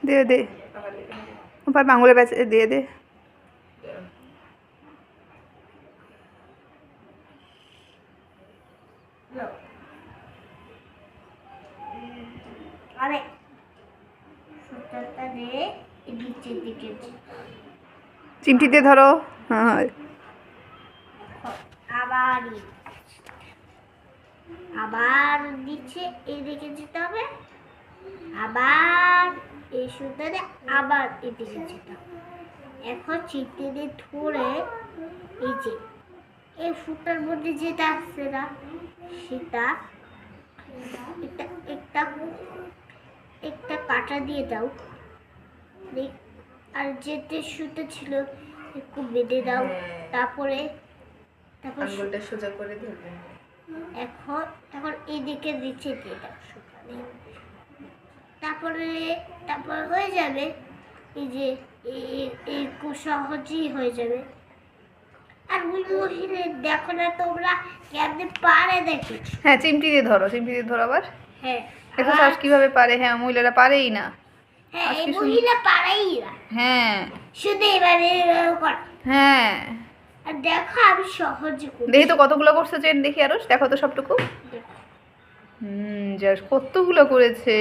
দে দে ওপার আঙুলে বেঁচে দিয়ে দে। আরে সুতাটা দে নিচের দিকে চিমটি দিয়ে ধরো। হ্যাঁ আবার আবার নিচে এদিকে যেতে হবে, আবার এই সুতাতে আবার এদিকে যেতে হবে। এখন চিমটি দিয়ে ধরে এই যে এই ফুটার মধ্যে যেটা আসছে না সেটা একটা একটা কাটা দিয়ে দাও, আর যেতে সুতো ছিল একটু বেঁধে দাও। তারপরে আঙুলটা সোজা করে ধরবে। এখন এখন এদিকে নিচে দিয়ে দাও সুতা দিয়ে। তারপরে তারপর হয়ে যাবে এই যে এই খুব সহজেই হয়ে যাবে। আর ওই মহিলা দেখো না তোমরা কেমনে পারে দেখি। হ্যাঁ চিমটি দিয়ে ধরো, চিমটি দিয়ে ধরো আবার। হ্যাঁ দেখো সাহস কিভাবে পারে। হ্যাঁ মহিলারা পারেই না। হ্যাঁ এই মহিলা পারেই না, হ্যাঁ শুধু এবারে কর। হ্যাঁ আর দেখো আমি সহজে করি। দেখি তো কতগুলো করছে চেন, দেখি আরো দেখো তো সবটুকু। জাস্ট কতগুলো করেছে।